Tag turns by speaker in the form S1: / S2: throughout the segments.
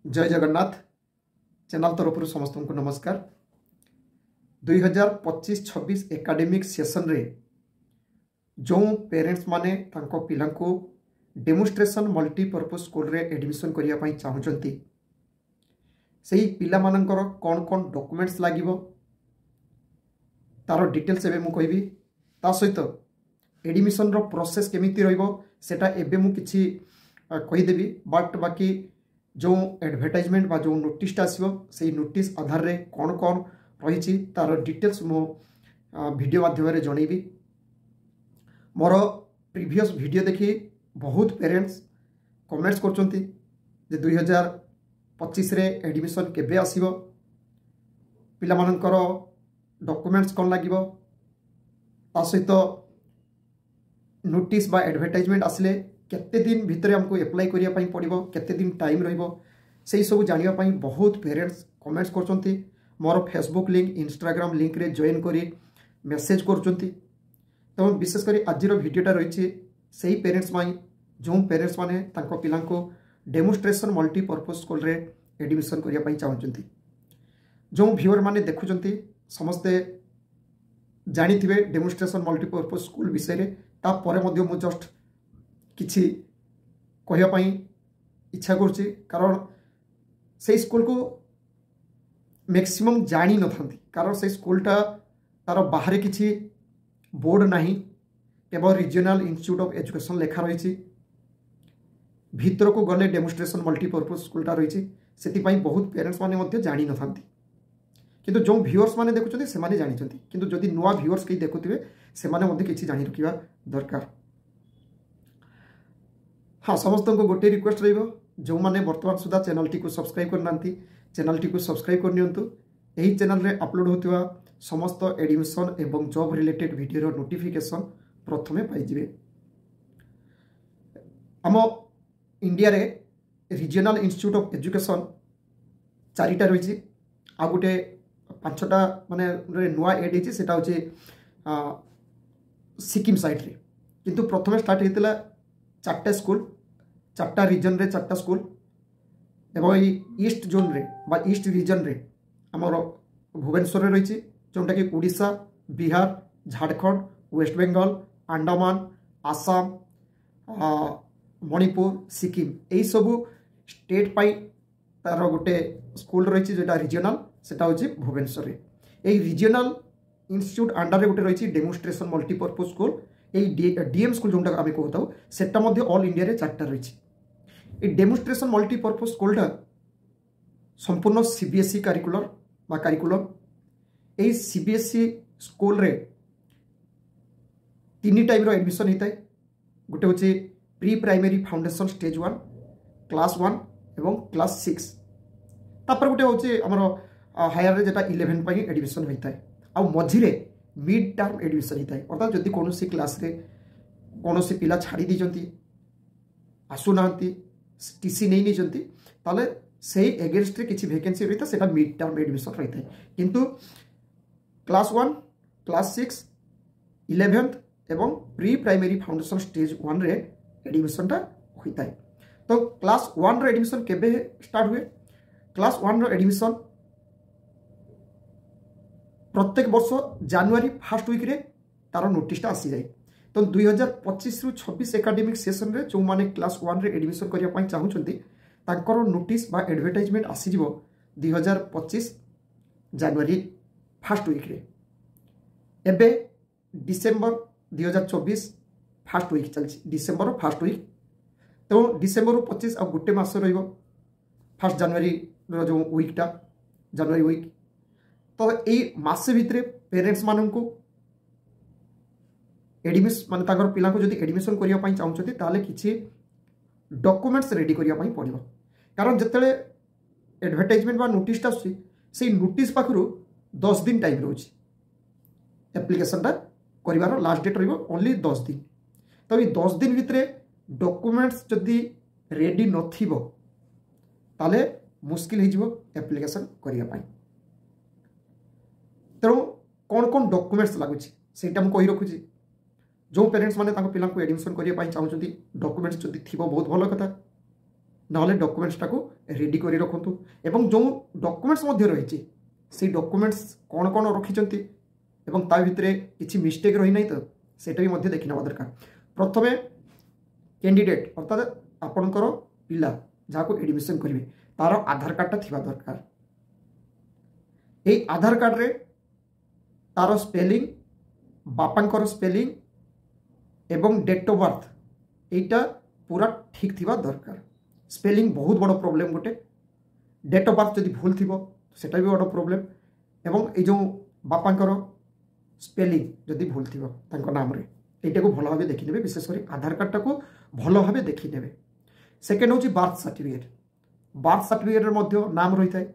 S1: जय जगन्नाथ चैनल तरफ समस्त को नमस्कार। 2025-26 एकाडेमिक सेशन रे जो पेरेंट्स माने तांको पिला को डेमोन्स्ट्रेशन मल्टीपर्पज स्कूल रे एडमिशन करिया पई चाहुचंती सेही पिला मानकर कौन कौन डॉक्यूमेंट्स लागिवो तार डिटेल्स एबे मु कहबी। ता सहित एडमिशन रो प्रोसेस केमिति रहइबो सेटा एबे मु किछि कहिदेबी। बट बाकी जो एडवर्टाइजमेंट बा जो नोटिस आसो से नोटिस आधार रे कौन कौन रही तार डिटेल्स मो वीडियो माध्यम जनइबी। मोर प्रीवियस वीडियो देखी बहुत पेरेंट्स कमेंट्स करचंती जे 2025 रे एडमिशन केबे आसीबो, पिला मानकर डॉक्यूमेंट्स कौन लागिबो, ता सहित नोटिस बा एडवर्टाइजमेंट आसले केते दिन भितर हमको एप्लाई करिया पई पड़िबो, केते दिन टाइम रहिबो, सेही सब जानिया पई बहुत पेरेंट्स कमेंट्स करचंती। मोर फेसबुक लिंक इंस्टाग्राम लिंक रे जॉइन करी मेसेज करचंती। तो विशेष करी आज वीडियोटा रही सही पेरेंट्स माई जो पेरेंट्स माने तांको पिला को डेमोन्स्ट्रेशन मल्टीपर्पज स्कूल रे एडमिशन करिया पई चाहचंती। जो व्यूअर माने देखुचंती समस्ते जानिथिबे डेमोन्स्ट्रेशन मल्टीपर्पज स्कूल विषय रे। ता परे मध्ये मु जस्ट किछि कहया पई इच्छा करछि, कारण से स्कूल को मैक्सिमम जानी न थांती, कारण से स्कूलटा तार बाहर किछि बोर्ड नाही, केवल रीजनल इंस्टीट्यूट ऑफ एजुकेशन लेखा रही। भीतर को गले डेमोन्स्ट्रेशन मल्टीपर्पज स्कूलटा रही, से बहुत पेरेंट्स माने मध्य जानी न थांती। किंतु जो व्यूअर्स माने देखुछथि से माने जानी छथि, किंतु जदि नुआ व्यूअर्स कई देखुथिबे से माने मध्य किछि जानि रखिबा दरकार। हाँ, समस्त को गोटे रिक्वेस्ट रहिबो, जो माने वर्तमान सुधा चैनल टी को सब्सक्राइब करनांती चैनल टी को सब्सक्राइब करनियंतु। एही चैनल रे अपलोड होतिबा समस्त एडमिशन एवं जॉब रिलेटेड वीडियो रो नोटिफिकेशन प्रथमे पाई जिवे। आम इंडिया रे रीजनल इंस्टीट्यूट ऑफ एजुकेशन चारिटा रही, आ गोटे पांचटा माने नुआ एड होती सेटा होची सिक्किम साइड रे। किंतु प्रथमे स्टार्ट होता चारटा स्कूल, चारटा रीजन रे चारटा स्कूल, एवं ईस्ट जोन रे बा ईस्ट रीजन रे आमर भुवनेश्वर रही, जोटा कि उड़ीसा, बिहार, झारखंड, वेस्ट बेंगल, अंडमान, आसाम, मणिपुर, सिक्किम, यही सबू स्टेट पाई तार गोटे स्कूल रही जोटा रीजनल सेटा होची भुवनेश्वर रे। एई रीजनल इंस्टीट्यूट अंडर रे गोटे रही demonstration multipurpose school, DM school जोटा आम कहता सेटा मध्य ऑल इंडिया रे चारटा रही। ये डेमोन्स्ट्रेशन मल्टीपर्पज स्कूलटा संपूर्ण सीबीएसई कारिकुलर बा कारिकुलम। यही सीबीएसई स्कूल रे तीन टाइम रो एडमिशन होता है। गोटे हूँ pre primary foundation stage 1, class 1 एवं क्लास 6। तापर गोटे हूँ आमर हायर रे जेटा 11 पाई एडमिशन होता है। आ मझिरे मिड टर्म एडमिशन होता है, अर्थात जदि कौन सी क्लास रे कौन सी पिला छाड़ी दीचंती आसुना टीसी नहीं नीचंती ताले से एगेंस्ट रे किछि वैकेंसी रहता सेटा मिड टर्म एडमिशन रहता है। किंतु क्लास 1, क्लास 6, 11th एवं प्री प्राइमरी फाउंडेशन स्टेज 1 रे एडमिशनटा होता है। तो क्लास 1 रो एडमिशन केबे स्टार्ट हुए? क्लास 1 रो एडमिशन प्रत्येक वर्ष जनवरी फर्स्ट वीक रे तार नोटिसटा आसी जाए। तो 2025-26 एकाडेमिक सेशन रे जो माने क्लास 1 रे एडमिशन करिया पई चाहुचंती तांकर नोटिस बा एडवर्टाइजमेंट आसी जिवो 2025 जनवरी फर्स्ट वीक रे। एबे डिसेंबर 2024 फर्स्ट वीक चलछि, डिसेंबर फर्स्ट वीक। तो डिसेंबर 25 आ गोटे मास रहिबो फर्स्ट जनवरी रो जो वीकटा जनवरी वीक। तो यही मासे भितर पेरेंट्स मानन को एडमिशन माने ताकर पिला को जदि एडमिशन करिया पई चाहुचती ताले किछि डॉक्यूमेंट्स रेडी करिया पई पड़िबो। कारण जतले एडवर्टाइजमेंट बा नोटिसटा आसी से नोटिस पाखरु 10 दिन टाइम रहउछि एप्लीकेशनटा करिवार लास्ट डेट रहिबो ओनली 10 दिन। तो ये 10 दिन भितर डॉक्यूमेंट्स जदि रेडी नथिबो ताले मुश्किल हो जिवो एप्लीकेशन करिया पई। तेणु कौन कौन डॉक्यूमेंट्स लगुच से कही रखुची। जो पेरेंट्स माने पिला एडमिशन करने चाहते डॉक्यूमेंट्स जदि थी बहुत भल कथा, ना डॉक्यूमेंट्स को रेडी कर रखु एवं जो डॉक्यूमेंट्स रही से डॉक्यूमेंट्स कौन कौन रखिंट एवं ता भितर किसी मिस्टेक रही ना तो सेटा भी देखी ना दरकार। प्रथमे कैंडिडेट अर्थात आपणकर पिला जहाँ को एडमिशन करेंगे तार आधार कार्डटा थिबा दरकार। ये आधार कार्ड रे तार स्पेलिंग बापांकर स्पेलिंग एवं डेट ऑफ बर्थ एटा पूरा ठीक थिबा दरकार। स्पेलिंग बहुत बड़ प्रॉब्लम गोटे, डेट ऑफ बर्थ जदि भूल थी सेटा भी बड़ प्रॉब्लम एवं ये जो बापांकर स्पेलिंग जदि भूल थी नाम रे एटा को भल भाव देखने विशेषकर आधार कार्डटा को भल भाव देखने। सेकेंड हूँ बार्थ सर्टिफिकेट। बार्थ सर्टिफिकेट नाम रही है,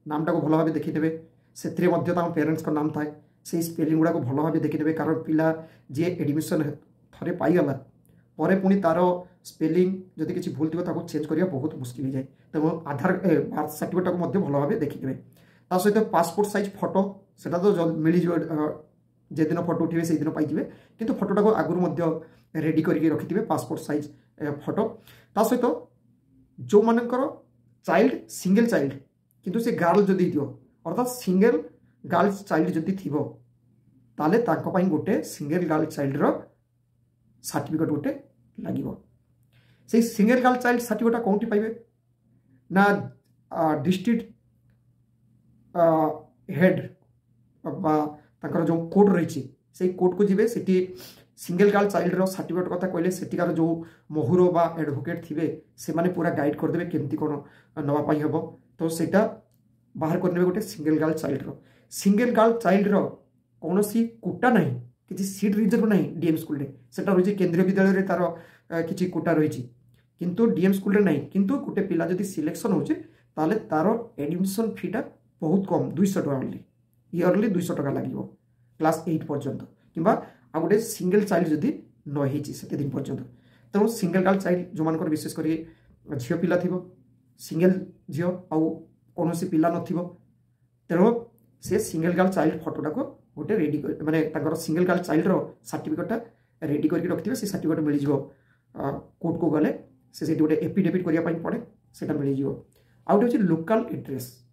S1: नामटा को भल भाव देखने से पेरेंट्स का नाम थाए से स्पेलिंग गुड़ा को भल भाव देखने कारण पिला जी एडमिशन थे पाईगला पर पुणी तार स्पेलिंग जदि किसी भूल थी चेंज करने बहुत मुस्किल हो जाए। तो आधार बार्थ सर्टिफिकेट को भल भाव देखने सहित पासपोर्ट साइज फोटो से तो मिल जेदिन फोटो उठे से दिन पाइबे किंतु फोटोटा को आगुरी रेडी करके रखिथे पासपोर्ट साइज फोटो। ता सहित जो मानकर चाइल्ड सिंगल चाइल्ड किंतु से गर्ल जदि थी अर्थात सिंगल गर्ल चाइल्ड जदि थी ताले गोटे सिंगल गर्ल चाइल्ड रो सर्टिफिकेट गोटे लगे। से सिंगल गर्ल चाइल्ड सर्टिफिकेट कौटी पाइबे ना डिस्ट्रिक्ट हेड तांकर जो कोड रही से कोड को जीवे सेठी सिंगल गर्ल चाइल्ड रो सर्टिफिकेट कथा कहले सेठिकार जो मोहुरो बा एडवोकेट थिबे से माने पूरा गाइड कर देबे केमती कोन नवा पाई हबो। तो सेटा बाहर करने गोटे सिंगल गर्ल चाइल्ड रो। सिंगल गर्ल चाइल्ड रो कोनोसी कोटा नहीं किसी सीट रिजर्व नहीं डीएम स्कूल रे सेटा रही केंद्रीय विद्यालय रे तार किछि कोटा रही किंतु डीएम स्कूल रे नहीं किंतु गोटे पिला जदि सिलेक्शन होचे ताले तार एडमिशन फीटा बहुत कम 200 टका ओनली इयरली 200 टका लगे क्लास 8 पर्यंत किंबा आ गोटे सिंगल चाइल्ड जदि न होती से दिन पर्यंत। तेणु सिंगल गर्ल चाइल्ड जो मानकर विशेषकर झील पिला थी सिंगल झील आउ कौन पिला नथिबो तेणु से सिंगल गर्ल चाइल्ड फोटोटा को गोटे रेडी माने सिंगल गर्ल चाइल्ड रो सर्टिफिकेटा रेडी करके रखिथे से सर्टिफिकेट मिल जिवो कोर्ट को गले से गोटे एफिडेविट करने पड़े से मिल जिवो। आ गोटे होची लोकल एड्रेस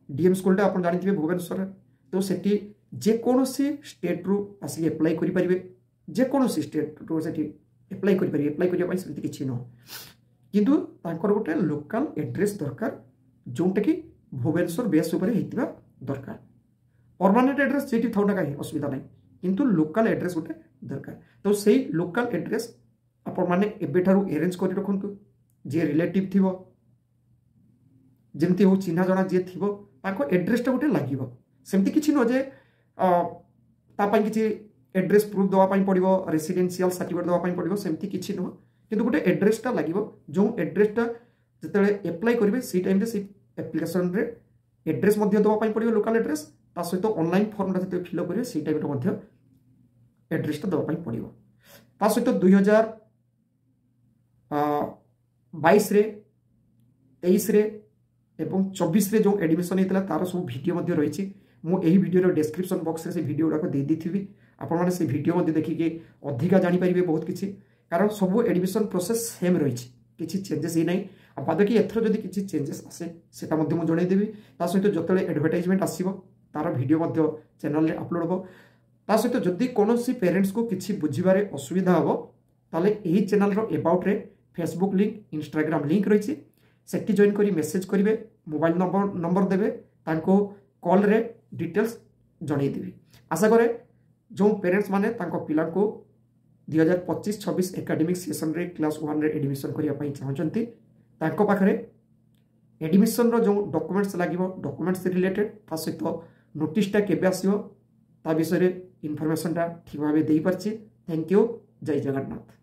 S1: डीएम स्कूलटा आप जानते भुवनेश्वर तो सेठी जेकोसी स्टेट रु आसिक एप्लाई करेंगे जेकोसी स्टेट रु से एप्लाई करेंगे एप्लाई करने सेमती किसी नुह किंतु तांकर गोटे लोकल एड्रेस दरकार जोटा कि भुवनेश्वर बेस होता दरकार। परमानेंट एड्रेस जेटी थाउना कहीं असुविधा नहीं किंतु लोकल एड्रेस गोटे दरकार। तो से लोकल एड्रेस आपण माने एबेठारु अरेंज कर रखु जे रिलेटिव थी जमती हो चिन्हा जना जी थी एड्रेसटा गोटे लगे सेमती किसी नुह जे किसी एड्रेस प्रूफ देवाई पड़ो रेसिडेंशियल सर्टिफिकेट देवाई पड़ो सेमती किसी नुह किंतु गोटे एड्रेसटा लगे जो एड्रेसटा जिते एप्लाई करेंगे से टाइम से एप्लिकेशन रे एड्रेस देवाई पड़ो लोकल एड्रेस ता सहित ऑनलाइन फॉर्मटा जो फिलअप करेंगे से टाइम एड्रेसटा देवाई पड़ो। ता सहित 2022 रे 23 रे एवं 24 रे जो एडमिशन होता तार सब वीडियो रही मुझे वीडियो डिस्क्रिप्शन बॉक्स रे से वीडियो गुड़ाक देदी आपण मैंने से वीडियो देखिए अधिका जानीपारे बहुत किसी कारण सब एडमिशन प्रोसेस सेम रही किसी चेंजेस ही नहीं बाद कि एथर जब किसी चेंजेस आसे सेटा मुझे जनईदेवी ता सहित जो एडवर्टाइजमेंट आसो तार वीडियो चैनल रे अपलोड हो ता सहित जदि कौन पेरेंट्स को किसी बुझे असुविधा हम ताले यही चैनल रो अबाउट रे फेसबुक लिंक इंस्टाग्राम लिंक रही सेठी जॉइन करी मेसेज करेंगे मोबाइल नंबर देवे तांको कॉल रे डिटेल्स जनईदेवी। आशा करे जो पेरेंट्स माने तांको पिला को 2025-26 एकेडमिक सेशन रे क्लास 1 रे एडमिशन करने चाहते तांको पाखरे एडमिशन रो जो डॉक्यूमेंट्स लागिवो डॉक्यूमेंट्स रिलेटेड ता सहित नोटिसटा केबे आसीबो ता विषय रे इन्फॉर्मेशनटा ठीक भाबे देई परछि। Thank you. जय जगन्नाथ।